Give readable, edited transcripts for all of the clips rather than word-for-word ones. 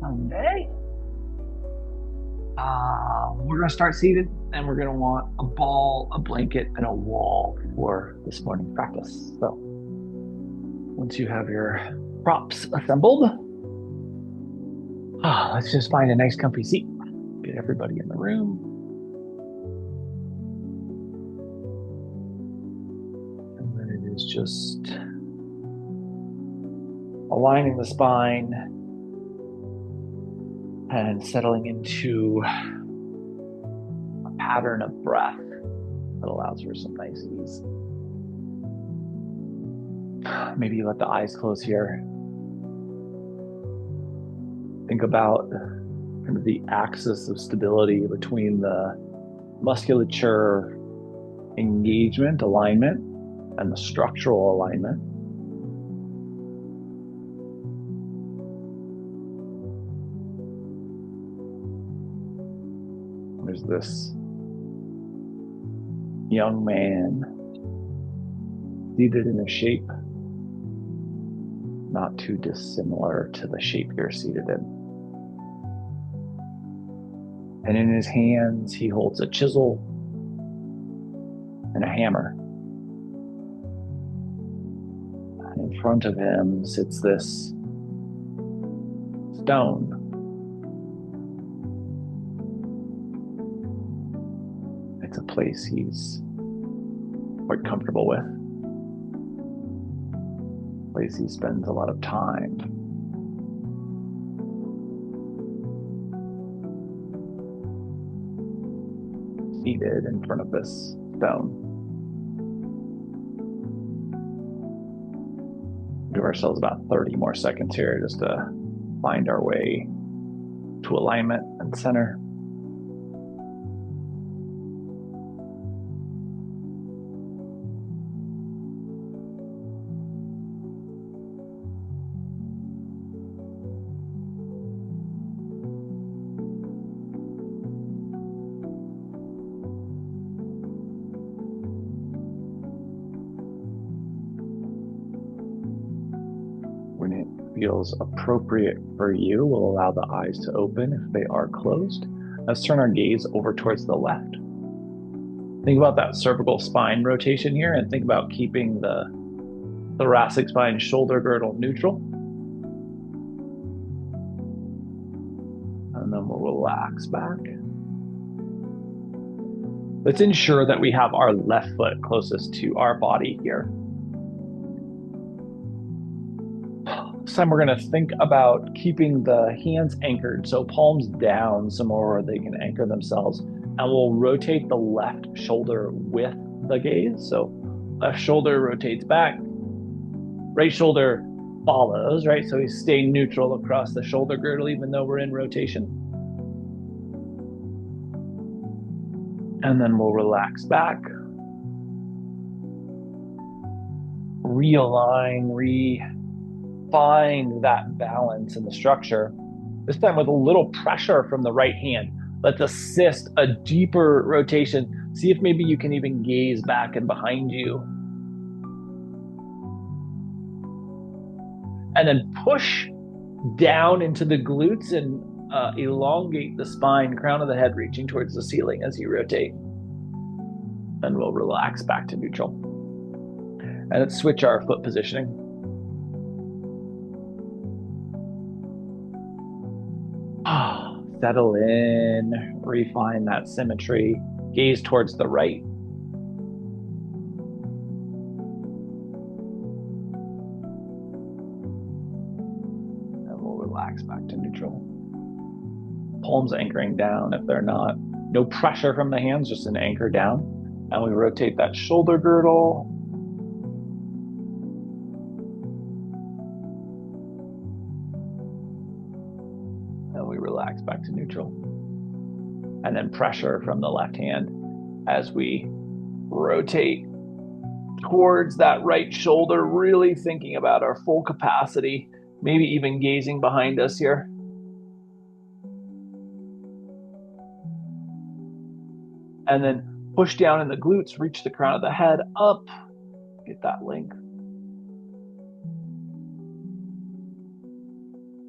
Sunday. We're going to start seated, and we're going to want a ball, a blanket, and a wall for this morning's practice. So once you have your props assembled, let's just find a nice comfy seat. Get everybody in the room. And then it is just aligning the spine and settling into a pattern of breath that allows for some nice ease. Maybe you let the eyes close here. Think about kind of the axis of stability between the musculature engagement, alignment, and the structural alignment. There's this young man seated in a shape not too dissimilar to the shape you're seated in. And in his hands, he holds a chisel and a hammer. And in front of him sits this stone. It's a place he's quite comfortable with. A place he spends a lot of time. Seated in front of this stone. Give ourselves about 30 more seconds here just to find our way to alignment and center. When it feels appropriate for you, we'll allow the eyes to open if they are closed. Let's turn our gaze over towards the left. Think about that cervical spine rotation here, and think about keeping the thoracic spine shoulder girdle neutral. And then we'll relax back. Let's ensure that we have our left foot closest to our body here. This time we're going to think about keeping the hands anchored, so palms down somewhere where they can anchor themselves. And we'll rotate the left shoulder with the gaze. So left shoulder rotates back, right shoulder follows, right? So we stay neutral across the shoulder girdle even though we're in rotation. And then we'll relax back. Realign, find that balance in the structure. This time with a little pressure from the right hand. Let's assist a deeper rotation. See if maybe you can even gaze back and behind you. And then push down into the glutes and elongate the spine, crown of the head reaching towards the ceiling as you rotate. And we'll relax back to neutral. And let's switch our foot positioning. Settle in, refine that symmetry, gaze towards the right. And we'll relax back to neutral. Palms anchoring down if they're not. No pressure from the hands, just an anchor down. And we rotate that shoulder girdle. Relax back to neutral. And then pressure from the left hand as we rotate towards that right shoulder, really thinking about our full capacity, maybe even gazing behind us here. And then push down in the glutes, reach the crown of the head up, get that length.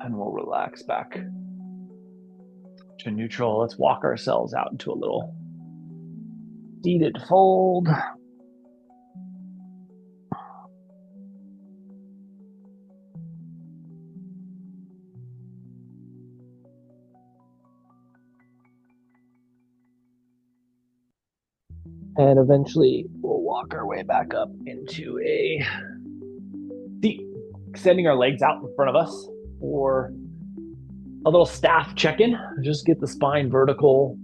And we'll relax back to neutral. Let's walk ourselves out into a little seated fold. And eventually we'll walk our way back up into a seat, extending our legs out in front of us for a little staff check-in. Just get the spine vertical.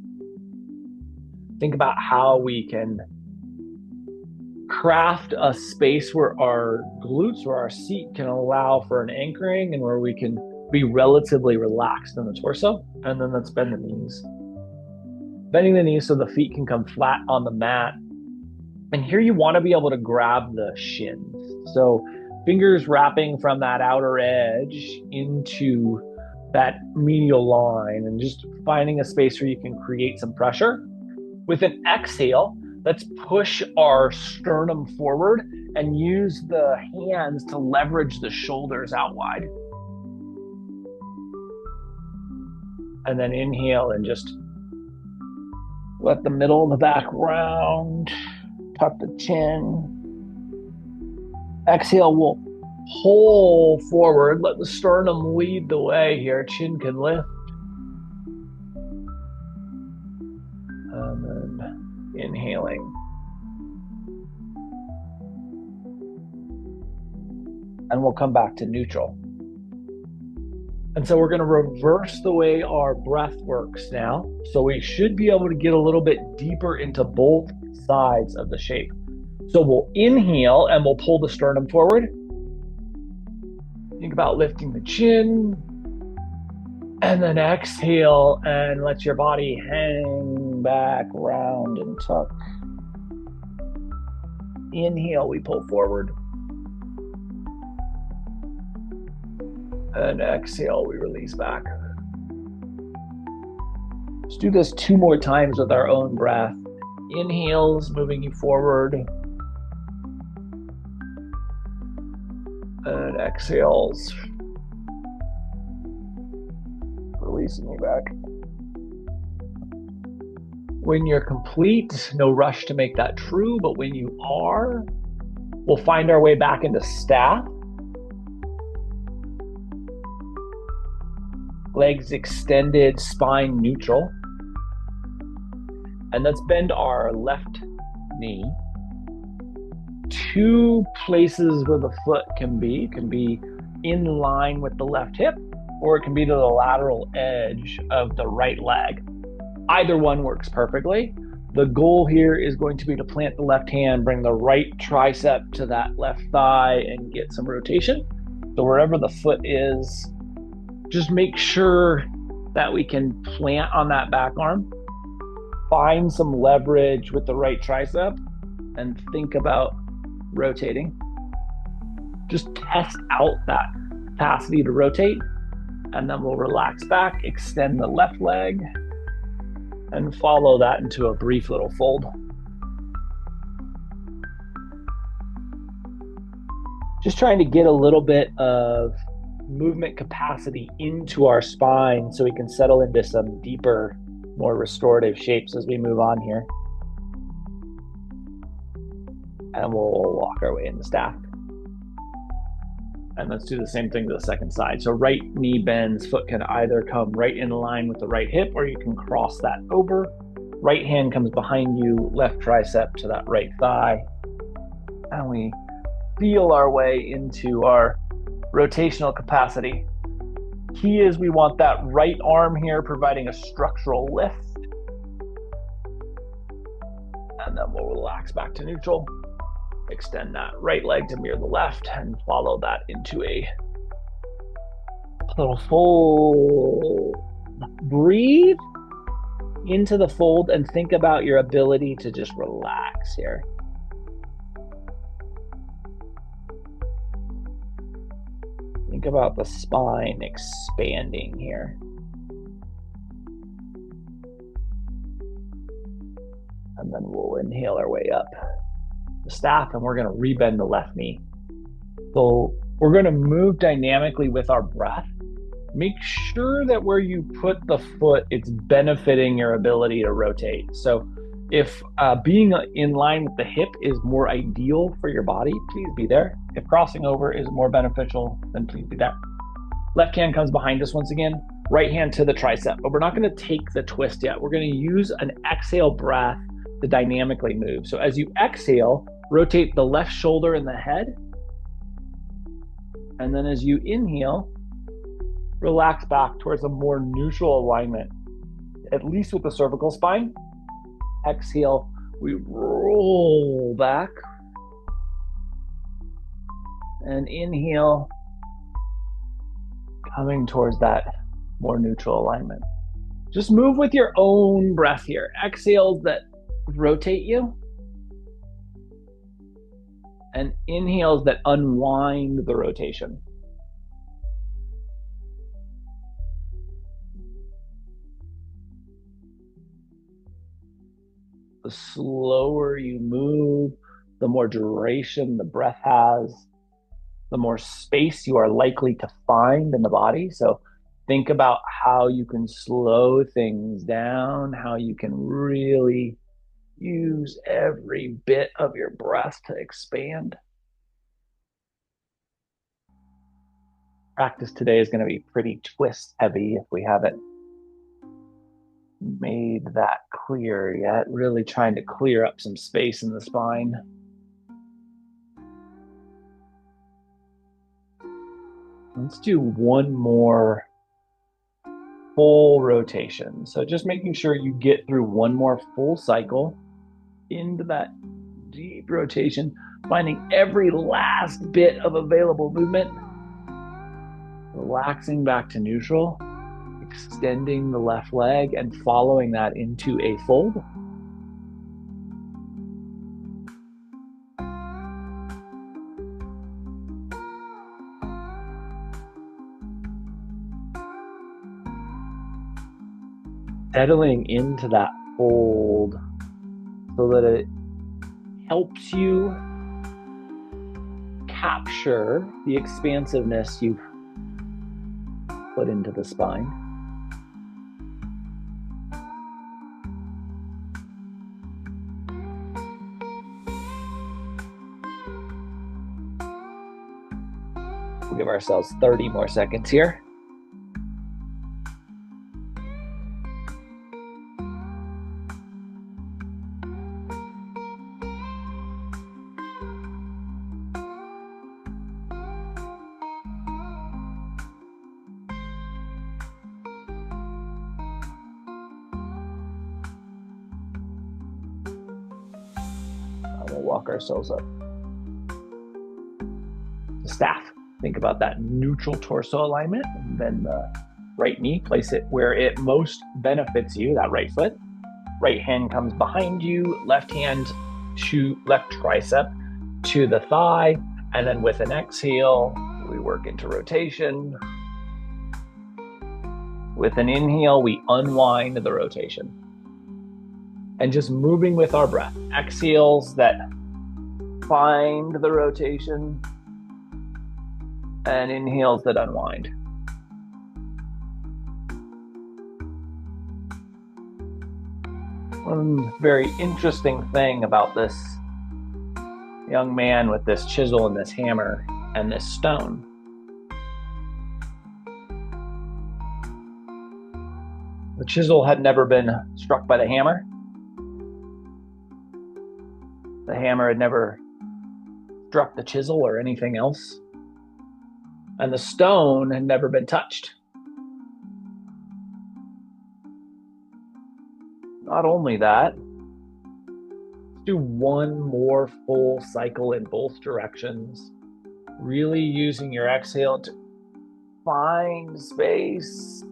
Think about how we can craft a space where our glutes or our seat can allow for an anchoring and where we can be relatively relaxed in the torso. And then let's bend the knees. Bending the knees so the feet can come flat on the mat. And here you want to be able to grab the shins. So fingers wrapping from that outer edge into that medial line and just finding a space where you can create some pressure. With an exhale, let's push our sternum forward and use the hands to leverage the shoulders out wide. And then inhale and just let the middle of the back round, tuck the chin. Exhale, we'll pull forward, let the sternum lead the way here, chin can lift. And then inhaling. And we'll come back to neutral. And so we're going to reverse the way our breath works now. So we should be able to get a little bit deeper into both sides of the shape. So we'll inhale and we'll pull the sternum forward. Think about lifting the chin. And then exhale and let your body hang back, round and tuck. Inhale, we pull forward. And exhale, we release back. Let's do this 2 more times with our own breath. Inhales, moving you forward. And exhales, releasing you back. When you're complete, no rush to make that true, but when you are, we'll find our way back into staff. Legs extended, spine neutral. And let's bend our left knee. 2 places where the foot can be. It can be in line with the left hip, or it can be to the lateral edge of the right leg. Either one works perfectly. The goal here is going to be to plant the left hand, bring the right tricep to that left thigh, and get some rotation. So wherever the foot is, just make sure that we can plant on that back arm, find some leverage with the right tricep, and think about rotating. Just test out that capacity to rotate, and then we'll relax back, extend the left leg, and follow that into a brief little fold. Just trying to get a little bit of movement capacity into our spine so we can settle into some deeper, more restorative shapes as we move on here. And we'll walk our way into staff. And let's do the same thing to the second side. So right knee bends, foot can either come right in line with the right hip, or you can cross that over. Right hand comes behind you, left tricep to that right thigh. And we feel our way into our rotational capacity. Key is we want that right arm here providing a structural lift. And then we'll relax back to neutral. Extend that right leg to mirror the left and follow that into a little fold. Breathe into the fold and think about your ability to just relax here. Think about the spine expanding here. And then we'll inhale our way up the staff, and we're going to rebend the left knee. So we're going to move dynamically with our breath. make sure that where you put the foot, it's benefiting your ability to rotate. So if being in line with the hip is more ideal for your body, please be there. If crossing over is more beneficial, then please be there. Left hand comes behind us once again, right hand to the tricep, but we're not going to take the twist yet. We're going to use an exhale breath to dynamically move. So as you exhale, rotate the left shoulder and the head. And then as you inhale, relax back towards a more neutral alignment, at least with the cervical spine. Exhale, we roll back. And inhale, coming towards that more neutral alignment. Just move with your own breath here. Exhales that rotate you, and inhales that unwind the rotation. The slower you move, the more duration the breath has, the more space you are likely to find in the body. So think about how you can slow things down, how you can really use every bit of your breath to expand. Practice today is going to be pretty twist heavy if we haven't made that clear yet. Really trying to clear up some space in the spine. Let's do one more full rotation. So just making sure you get through one more full cycle into that deep rotation, finding every last bit of available movement, relaxing back to neutral, extending the left leg and following that into a fold. Settling into that fold so that it helps you capture the expansiveness you've put into the spine. We'll give ourselves 30 more seconds here. We'll walk ourselves up. The staff. Think about that neutral torso alignment, and then the right knee, place it where it most benefits you, that right foot. Right hand comes behind you, left hand to left tricep to the thigh, and then with an exhale, we work into rotation. With an inhale, we unwind the rotation. And just moving with our breath. Exhales that find the rotation, and inhales that unwind. One very interesting thing about this young man with this chisel and this hammer and this stone. The chisel had never been struck by the hammer. The hammer had never struck the chisel or anything else. And the stone had never been touched. Not only that, let's do one more full cycle in both directions, really using your exhale to find space.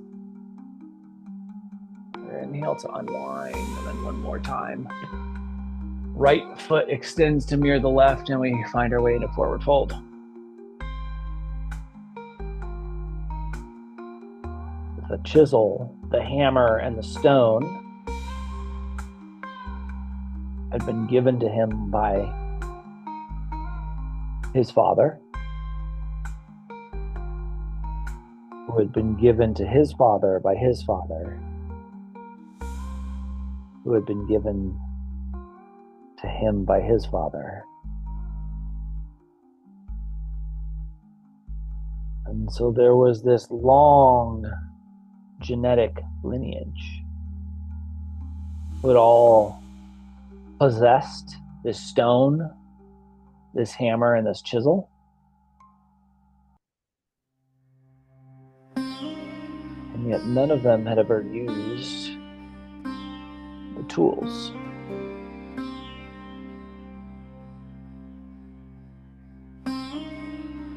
Inhale to unwind, and then one more time. Right foot extends to mirror the left, and we find our way into forward fold. The chisel, the hammer, and the stone had been given to him by his father. who had been given to his father by his father, who had been given to him by his father. And so there was this long genetic lineage who had all possessed this stone, this hammer, and this chisel. And yet none of them had ever used the tools.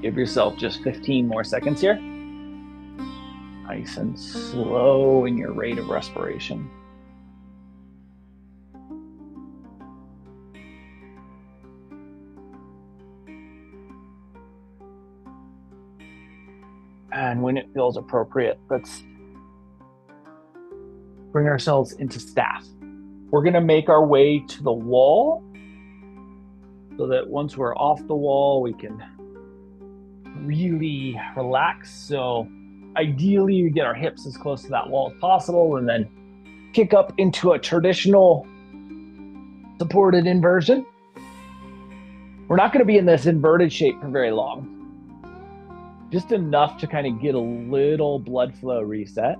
Give yourself just 15 more seconds here. Nice and slow in your rate of respiration. And when it feels appropriate, let's bring ourselves into staff. We're going to make our way to the wall so that once we're off the wall, we can really relax. So ideally, we get our hips as close to that wall as possible and then kick up into a traditional supported inversion. We're not going to be in this inverted shape for very long. Just enough to kind of get a little blood flow reset.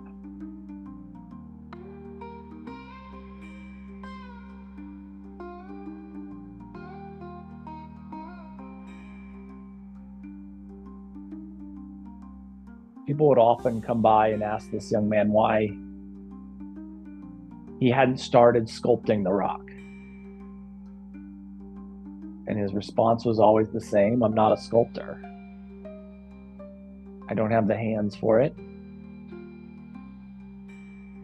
People would often come by and ask this young man why he hadn't started sculpting the rock. And his response was always the same: I'm not a sculptor. I don't have the hands for it.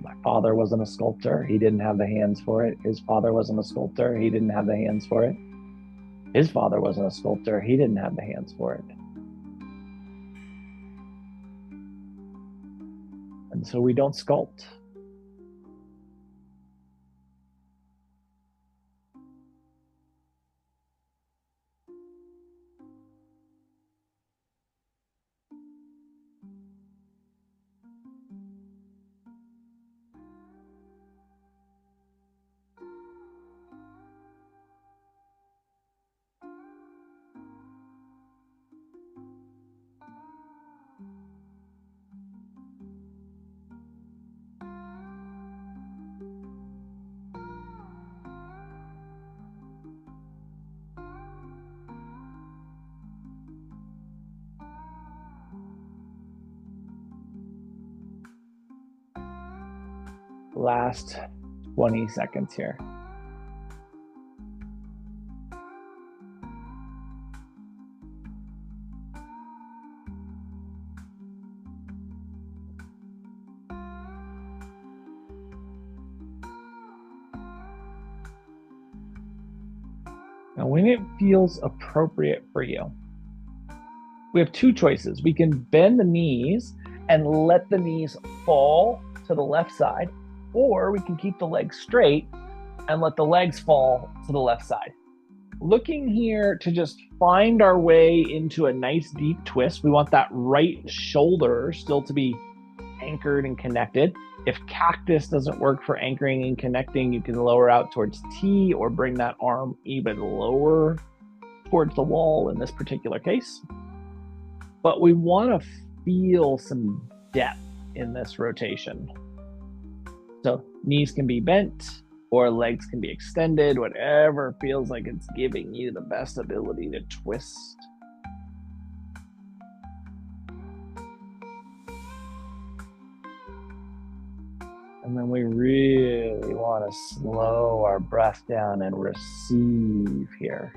My father wasn't a sculptor. He didn't have the hands for it. His father wasn't a sculptor. He didn't have the hands for it. His father wasn't a sculptor. He didn't have the hands for it. And so we don't sculpt. Last 20 seconds here. Now, when it feels appropriate for you, we have two choices. We can bend the knees and let the knees fall to the left side, or we can keep the legs straight and let the legs fall to the left side. Looking here to just find our way into a nice deep twist. We want that right shoulder still to be anchored and connected. If cactus doesn't work for anchoring and connecting, you can lower out towards T or bring that arm even lower towards the wall in this particular case. But we want to feel some depth in this rotation. So knees can be bent or legs can be extended, whatever feels like it's giving you the best ability to twist. And then we really want to slow our breath down and receive here.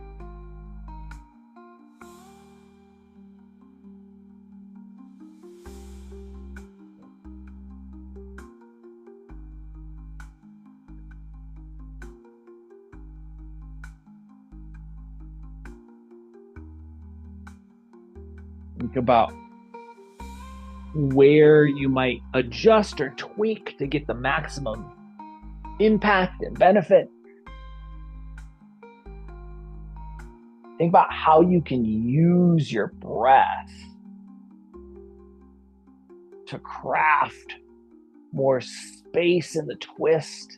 Think about where you might adjust or tweak to get the maximum impact and benefit. Think about how you can use your breath to craft more space in the twist,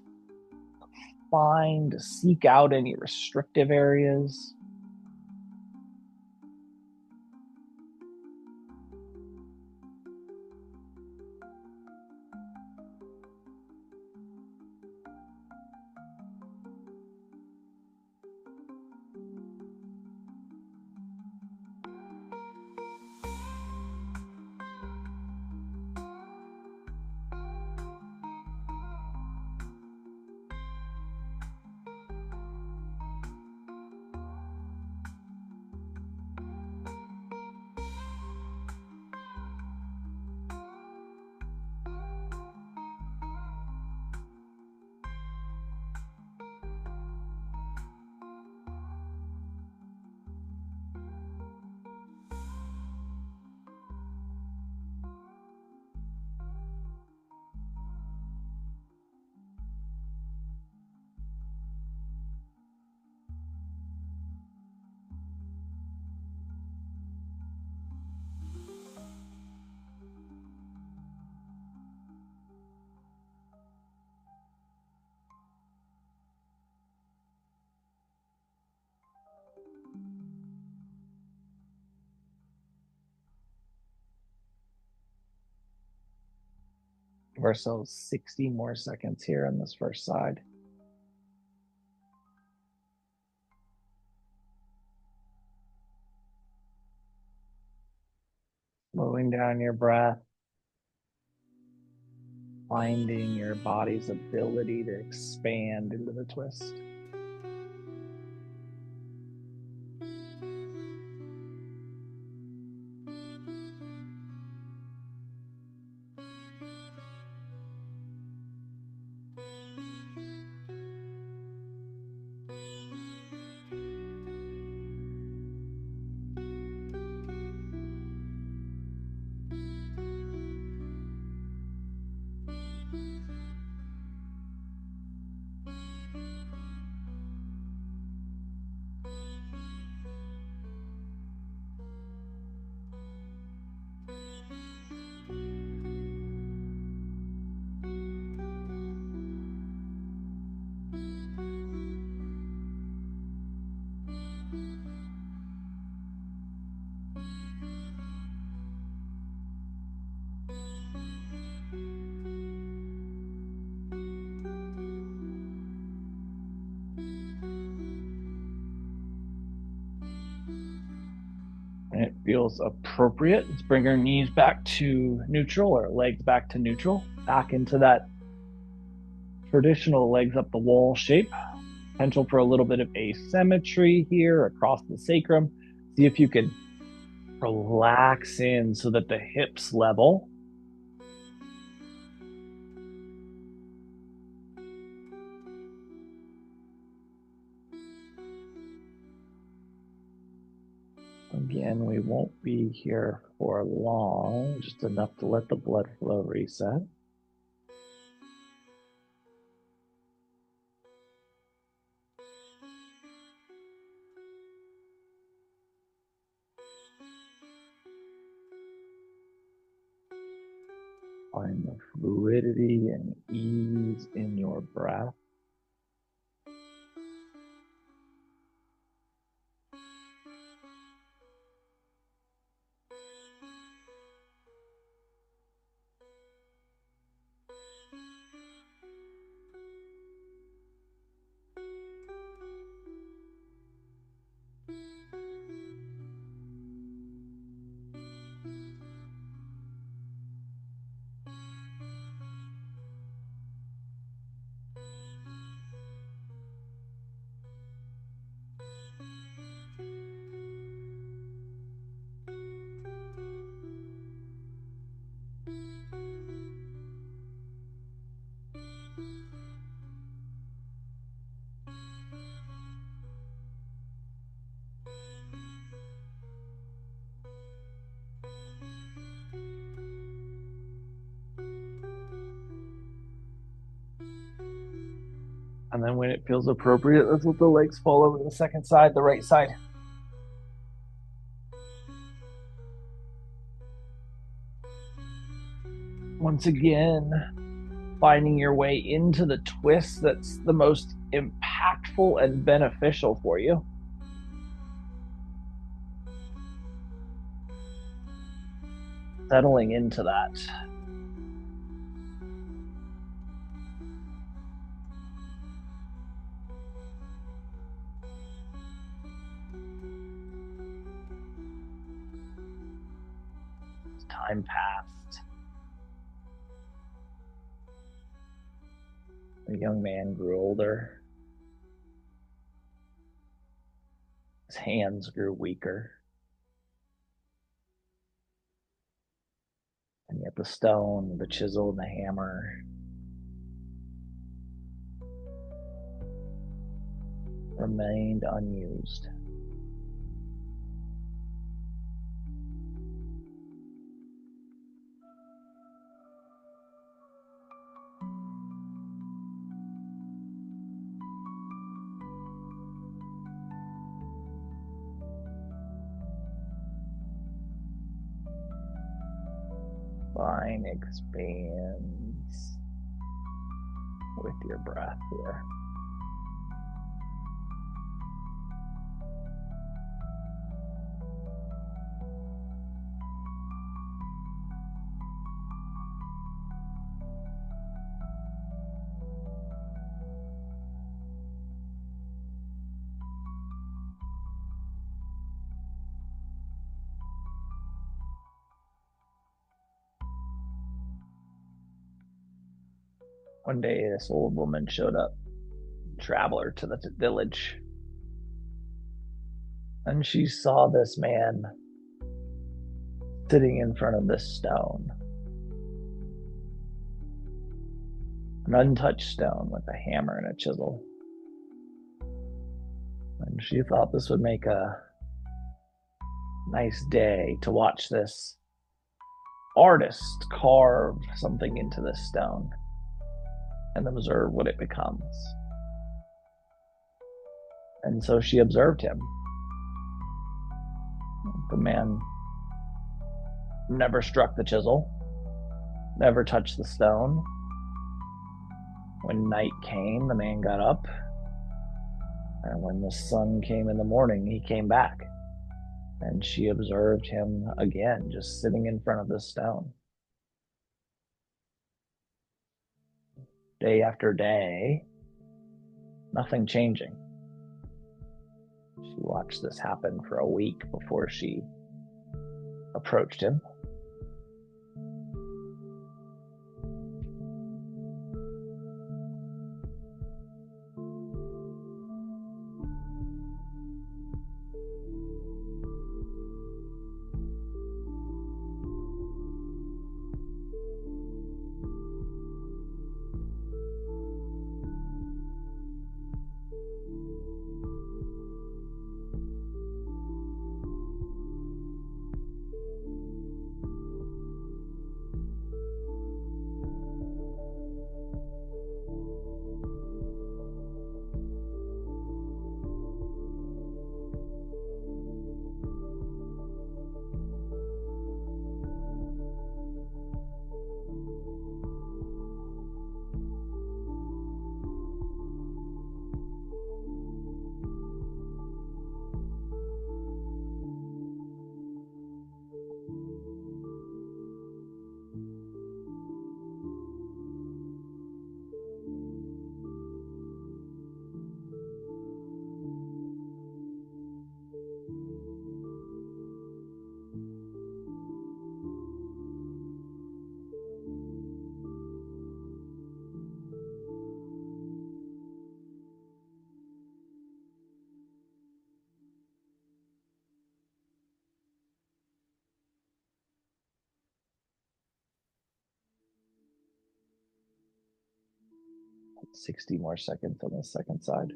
seek out any restrictive areas. Give ourselves 60 more seconds here on this first side. Slowing down your breath, finding your body's ability to expand into the twist. And it feels appropriate. Let's bring our knees back to neutral, or legs back to neutral, back into that traditional legs up the wall shape. Potential for a little bit of asymmetry here across the sacrum. See if you can relax in so that the hips level. Again, we won't be here for long, just enough to let the blood flow reset. Find the fluidity and ease in your breath. And then when it feels appropriate, let's let the legs fall over to the second side, the right side. Once again, finding your way into the twist that's the most impactful and beneficial for you. Settling into that. Time passed. The young man grew older. His hands grew weaker. And yet the stone, the chisel, and the hammer remained unused. Spine expands with your breath here. One day, this old woman showed up, traveler to the village, and she saw this man sitting in front of this stone, an untouched stone with a hammer and a chisel. And she thought this would make a nice day to watch this artist carve something into this stone and observe what it becomes. And so she observed him. The man never struck the chisel, never touched the stone. When night came, the man got up, and when the sun came in the morning, he came back. And she observed him again, just sitting in front of this stone. Day after day, nothing changing. She watched this happen for a week before she approached him. It's 60 more seconds on the second side.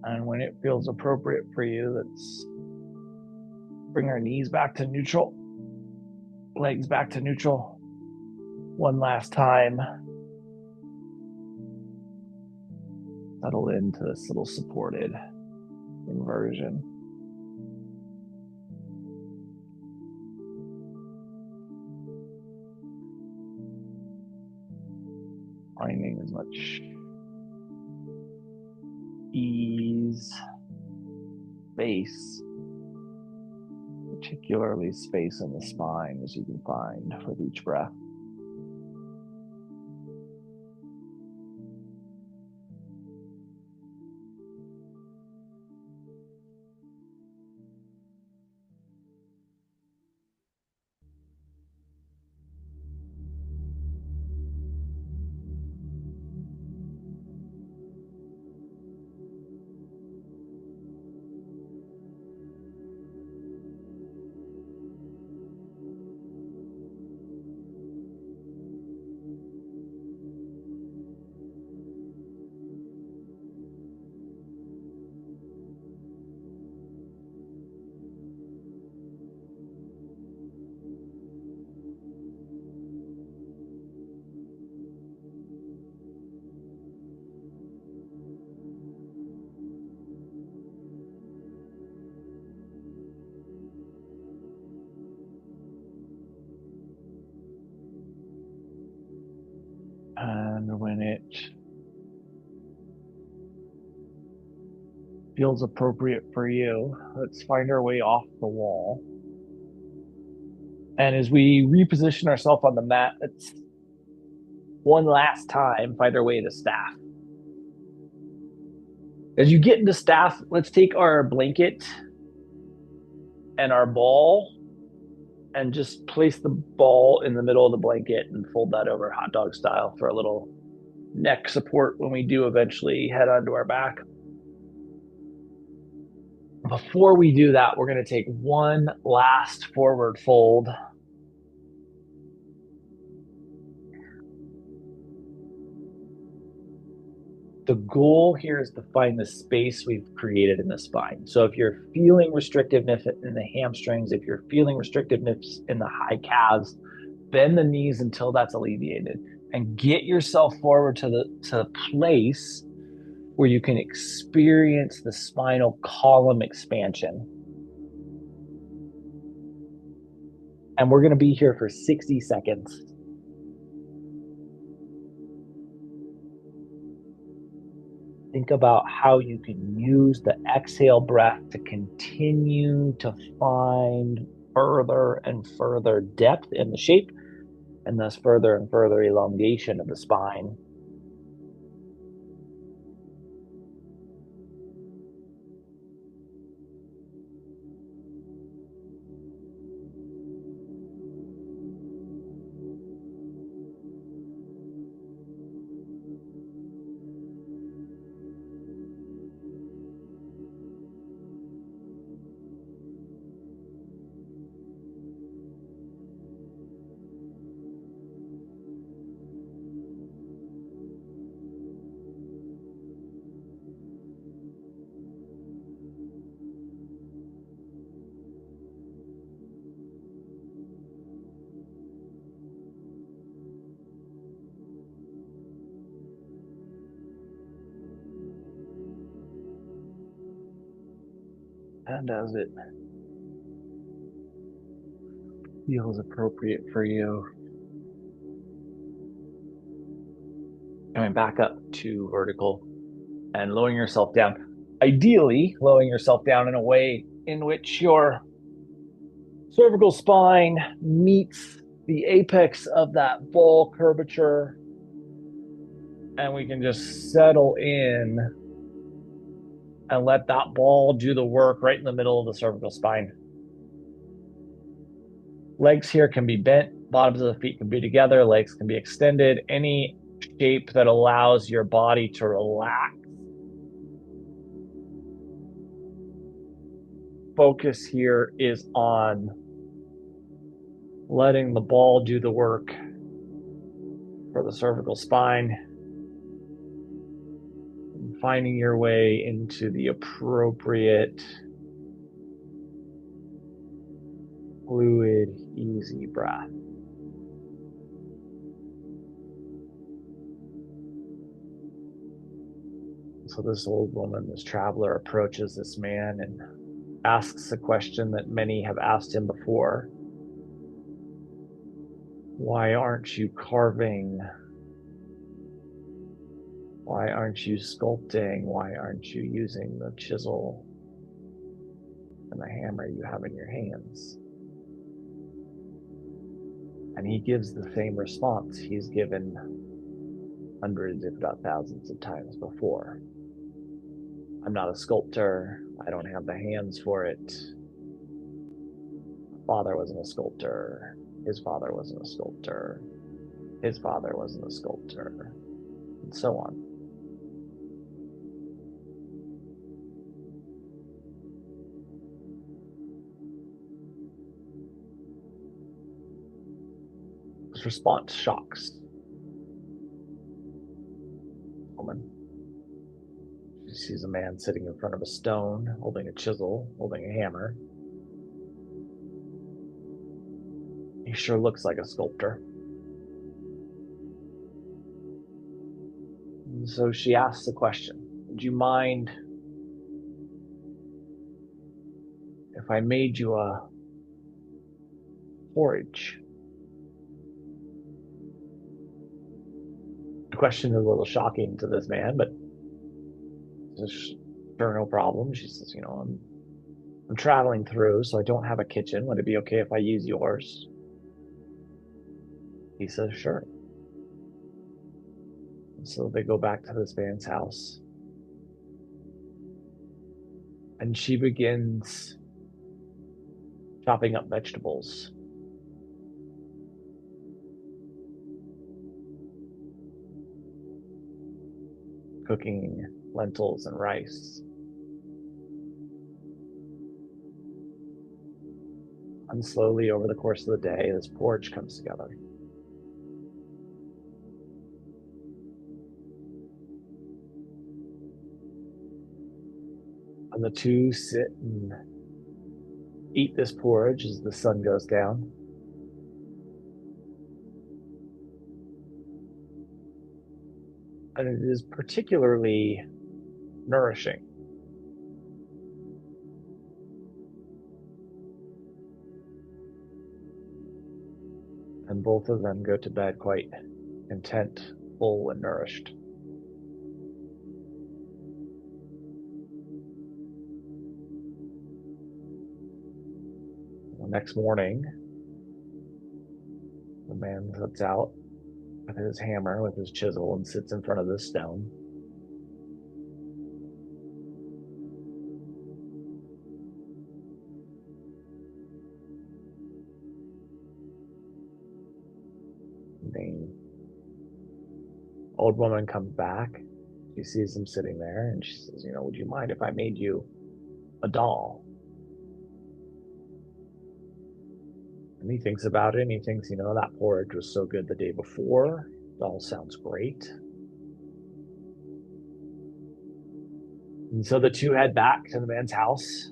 And when it feels appropriate for you, let's bring our knees back to neutral, legs back to neutral. One last time. Settle into this little supported inversion. Finding as much ease, space, particularly space in the spine as you can find with each breath. And when it feels appropriate for you, let's find our way off the wall. And as we reposition ourselves on the mat, let's one last time find our way to staff. As you get into staff, let's take our blanket and our ball and just place the ball in the middle of the blanket and fold that over hot dog style for a little neck support when we do eventually head onto our back. Before we do that, we're going to take one last forward fold. The goal here is to find the space we've created in the spine. So if you're feeling restrictiveness in the hamstrings, if you're feeling restrictiveness in the high calves, bend the knees until that's alleviated and get yourself forward to the place where you can experience the spinal column expansion. And we're going to be here for 60 seconds. Think about how you can use the exhale breath to continue to find further and further depth in the shape, and thus further and further elongation of the spine. And as it feels appropriate for you, coming back up to vertical and lowering yourself down. Ideally, lowering yourself down in a way in which your cervical spine meets the apex of that ball curvature, and we can just settle in and let that ball do the work right in the middle of the cervical spine. Legs here can be bent, bottoms of the feet can be together, legs can be extended, any shape that allows your body to relax. Focus here is on letting the ball do the work for the cervical spine. finding your way into the appropriate, fluid, easy breath. So this old woman, this traveler, approaches this man and asks a question that many have asked him before. Why aren't you carving? Why aren't you sculpting? Why aren't you using the chisel and the hammer you have in your hands? And he gives the same response he's given hundreds, if not thousands of times before. I'm not a sculptor. I don't have the hands for it. My father wasn't a sculptor. His father wasn't a sculptor. His father wasn't a sculptor, and so on. His response shocks the woman. She sees a man sitting in front of a stone, holding a chisel, holding a hammer. He sure looks like a sculptor. And so she asks the question, would you mind if I made you a porridge? The question is a little shocking to this man, but sure, no problem. She says, I'm traveling through, so I don't have a kitchen. Would it be okay if I use yours? He says, sure. And so they go back to this man's house. And she begins chopping up vegetables. Cooking lentils and rice. And slowly over the course of the day, this porridge comes together. And the two sit and eat this porridge as the sun goes down. And it is particularly nourishing. And both of them go to bed quite content, full, and nourished. The next morning, the man sets out with his hammer, with his chisel, and sits in front of this stone. The old woman comes back. She sees him sitting there, and she says, would you mind if I made you a doll? And he thinks about it, and he thinks, that porridge was so good the day before. Doll sounds great. And so the two head back to the man's house.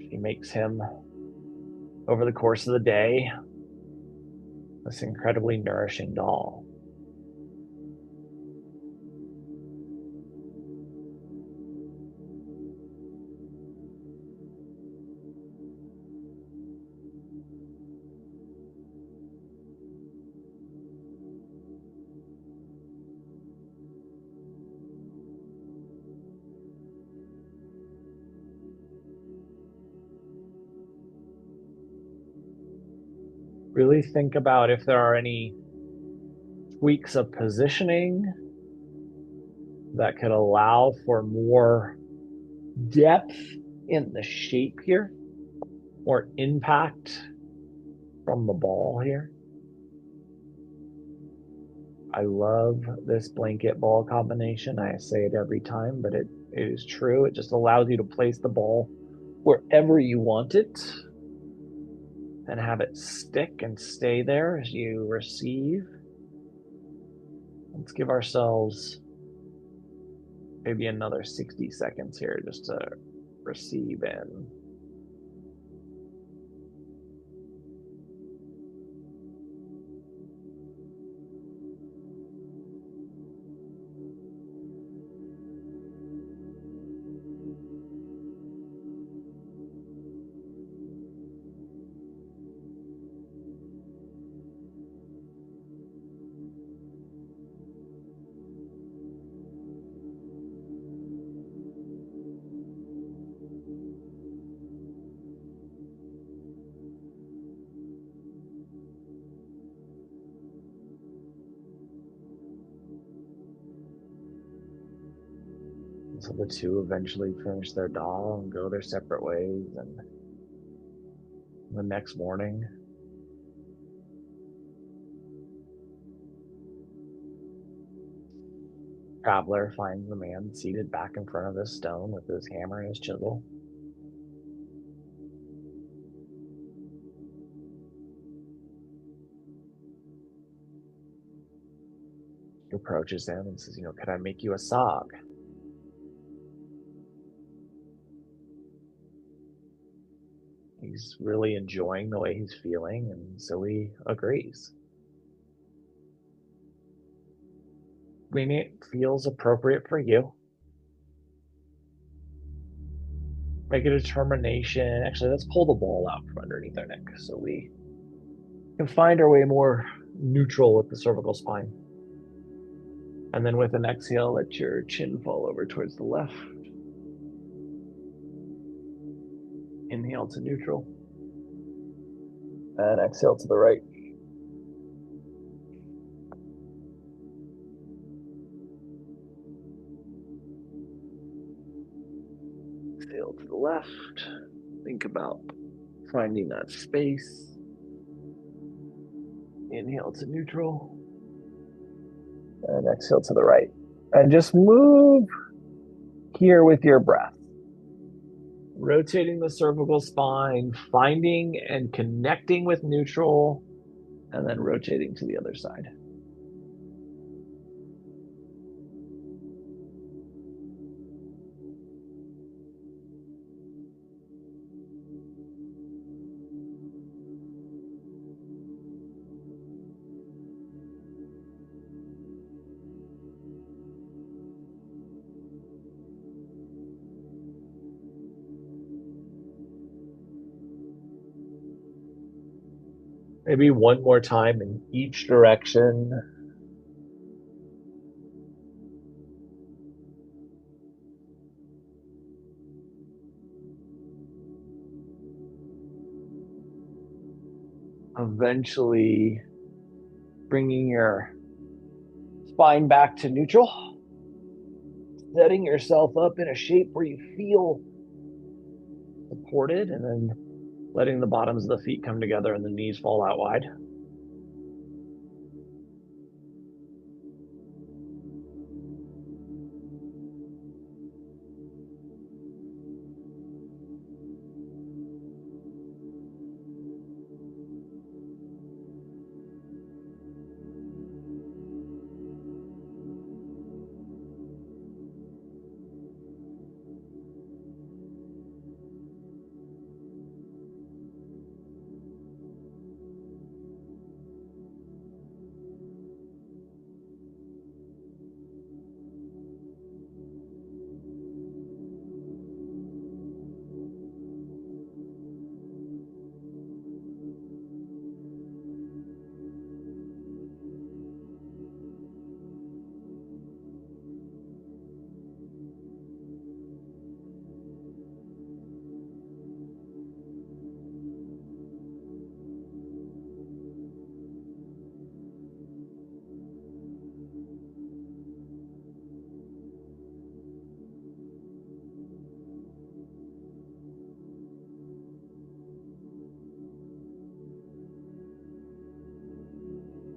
She makes him, over the course of the day, this incredibly nourishing doll. Really think about if there are any tweaks of positioning that could allow for more depth in the shape here, more impact from the ball here. I love this blanket ball combination. I say it every time, but it is true. It just allows you to place the ball wherever you want it and have it stick and stay there as you receive. Let's give ourselves Maybe another 60 seconds here just to receive in. So the two eventually finish their doll and go their separate ways. And the next morning, Traveler finds the man seated back in front of his stone with his hammer and his chisel. He approaches him and says, could I make you a sog? He's really enjoying the way he's feeling, and so he agrees. When it feels appropriate for you, make a determination. Actually, let's pull the ball out from underneath our neck so we can find our way more neutral with the cervical spine. And then with an exhale, let your chin fall over towards the left. Inhale to neutral. And exhale to the right. Exhale to the left. Think about finding that space. Inhale to neutral. And exhale to the right. And just move here with your breath. Rotating the cervical spine, finding and connecting with neutral, and then rotating to the other side. Maybe one more time in each direction. Eventually bringing your spine back to neutral, setting yourself up in a shape where you feel supported, and then letting the bottoms of the feet come together and the knees fall out wide.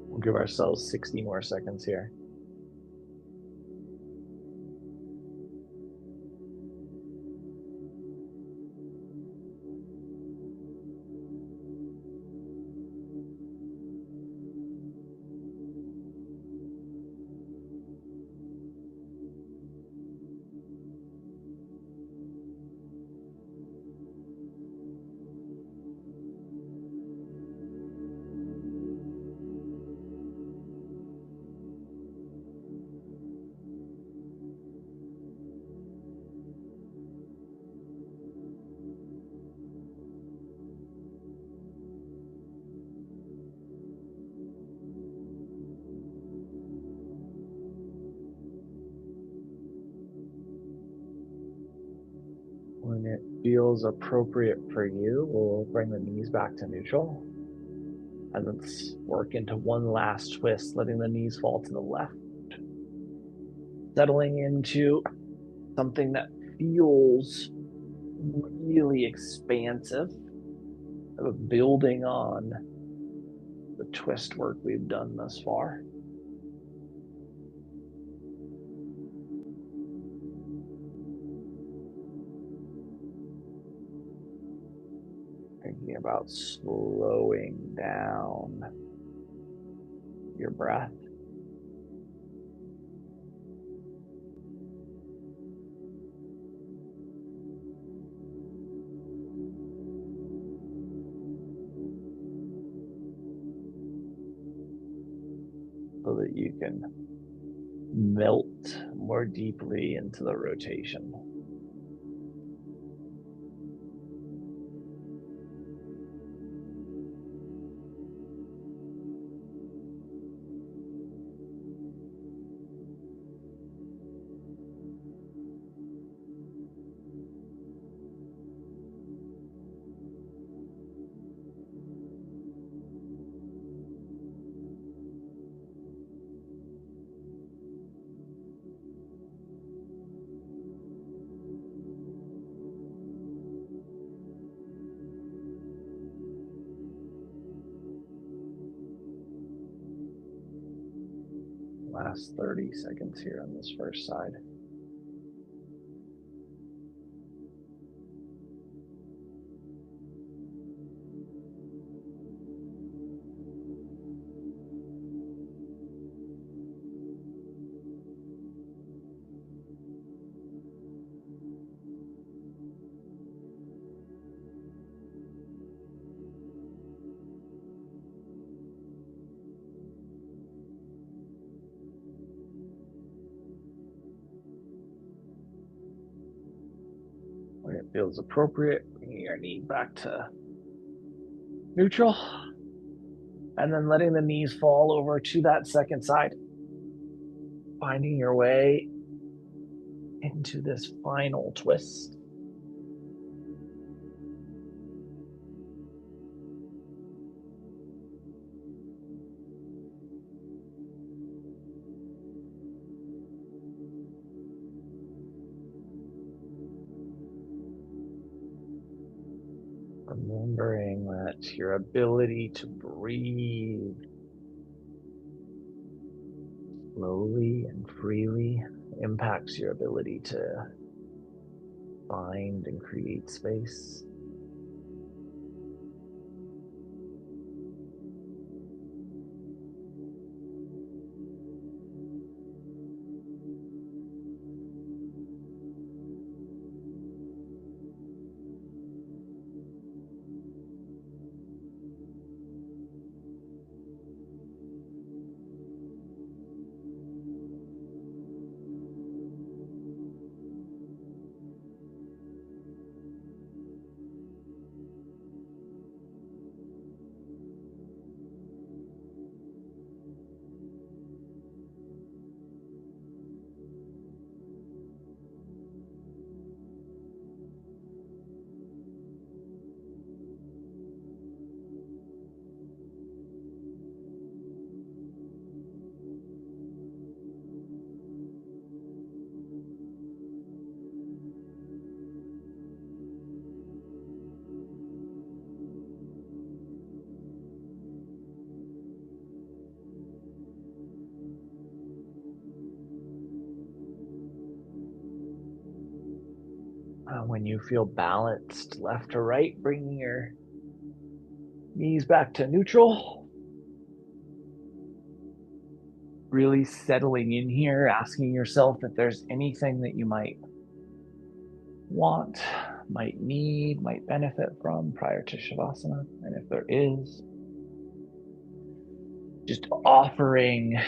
We'll give ourselves 60 more seconds here. When it feels appropriate for you, we'll bring the knees back to neutral. And let's work into one last twist, letting the knees fall to the left. Settling into something that feels really expansive, of building on the twist work we've done thus far. Thinking about slowing down your breath. So that you can melt more deeply into the rotation. Last 30 seconds here on this first side. When it feels appropriate, bringing your knee back to neutral, and then letting the knees fall over to that second side. Finding your way into this final twist. Remembering that your ability to breathe slowly and freely impacts your ability to find and create space. When you feel balanced left to right, bringing your knees back to neutral. Really settling in here, asking yourself if there's anything that you might want, might need, might benefit from prior to Shavasana. And if there is, just offering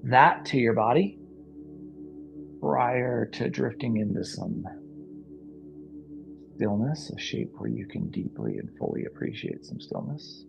that to your body prior to drifting into some stillness, a shape where you can deeply and fully appreciate some stillness.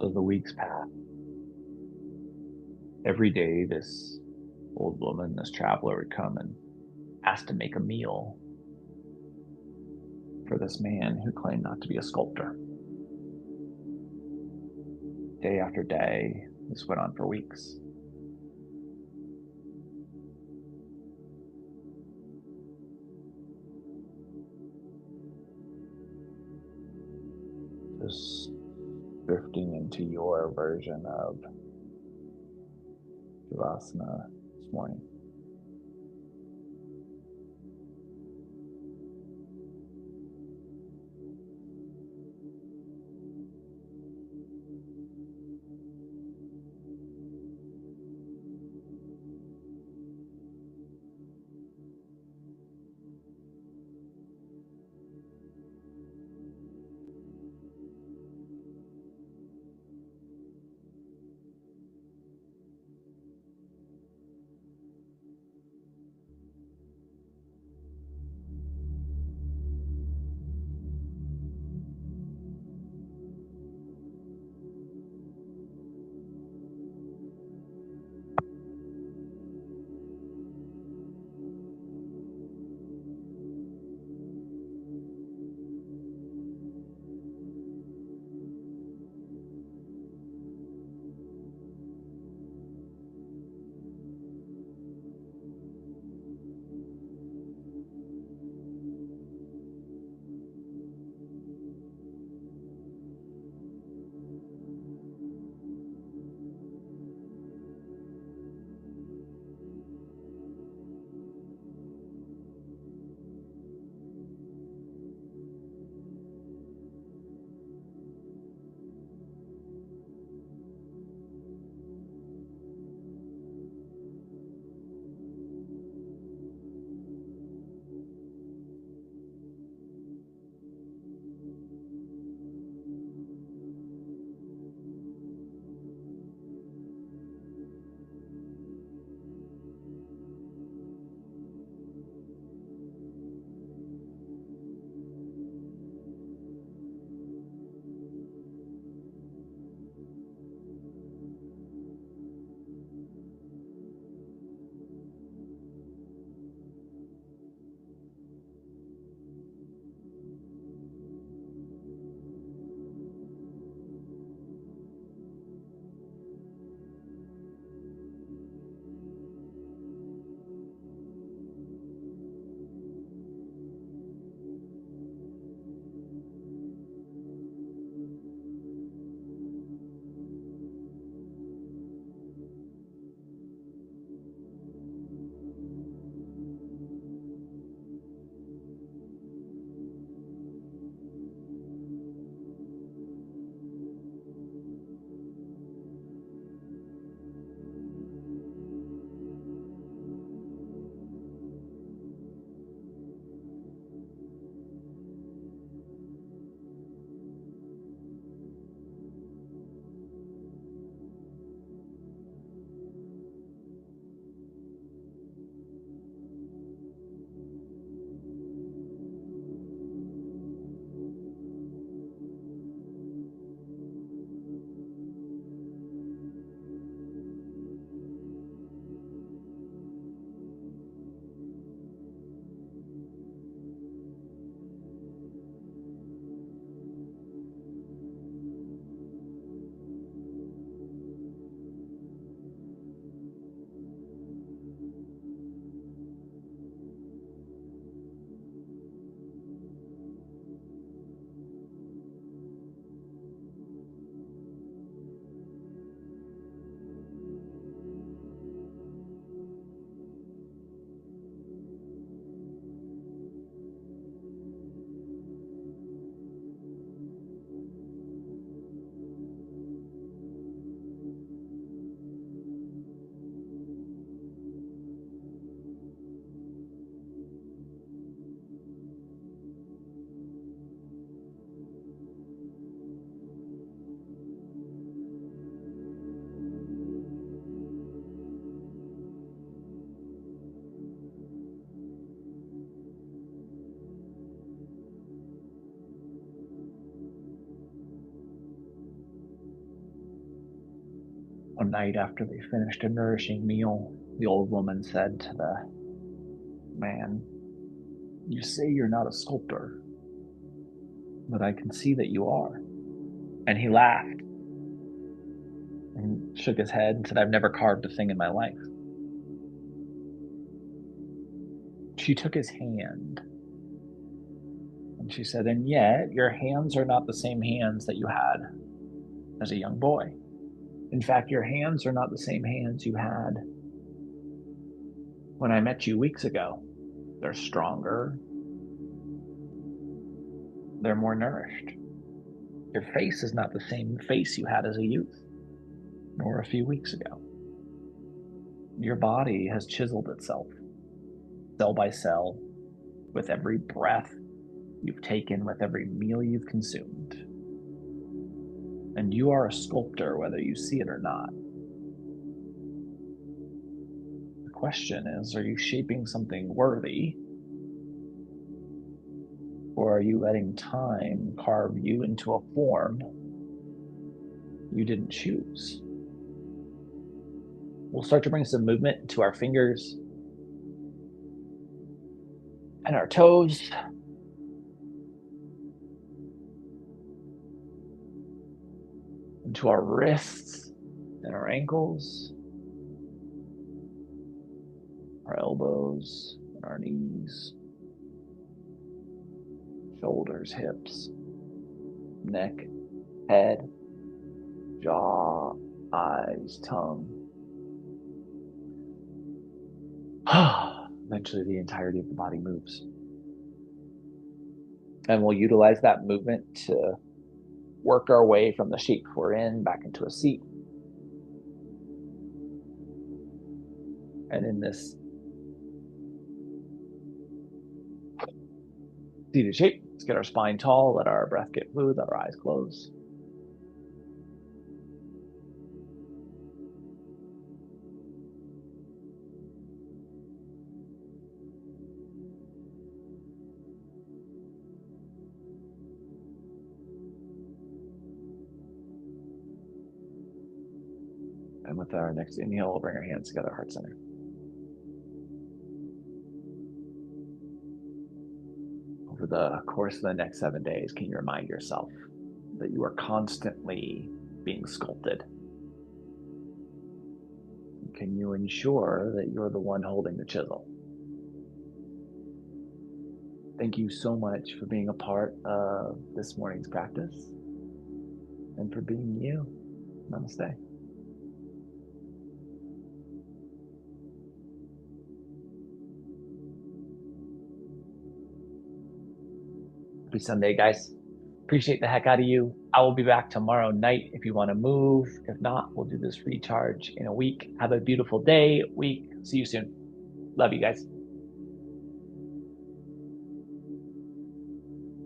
As the weeks pass, every day this old woman, this traveler would come and ask to make a meal for this man who claimed not to be a sculptor. Day after day, this went on for weeks. Just drifting into your version of Shavasana this morning. One night after they finished a nourishing meal, the old woman said to the man, "You say you're not a sculptor, but I can see that you are." And he laughed and shook his head and said, "I've never carved a thing in my life." She took his hand and she said, "And yet, your hands are not the same hands that you had as a young boy. In fact, your hands are not the same hands you had when I met you weeks ago. They're stronger, they're more nourished. Your face is not the same face you had as a youth, nor a few weeks ago. Your body has chiseled itself, cell by cell, with every breath you've taken, with every meal you've consumed. And you are a sculptor, whether you see it or not. The question is, are you shaping something worthy? Or are you letting time carve you into a form you didn't choose? We'll start to bring some movement to our fingers and our toes. Into our wrists and our ankles, our elbows and our knees, shoulders, hips, neck, head, jaw, eyes, tongue. Eventually, the entirety of the body moves. And we'll utilize that movement to work our way from the shape we're in back into a seat. And in this seated shape, let's get our spine tall, let our breath get fluid, let our eyes close. And with our next inhale, we'll bring our hands together, heart center. Over the course of the next 7 days, can you remind yourself that you are constantly being sculpted? Can you ensure that you're the one holding the chisel? Thank you so much for being a part of this morning's practice and for being you. Namaste. Happy Sunday, guys. Appreciate the heck out of you. I will be back tomorrow night if you want to move. If not, we'll do this recharge in a week. Have a beautiful day, week. See you soon. Love you guys.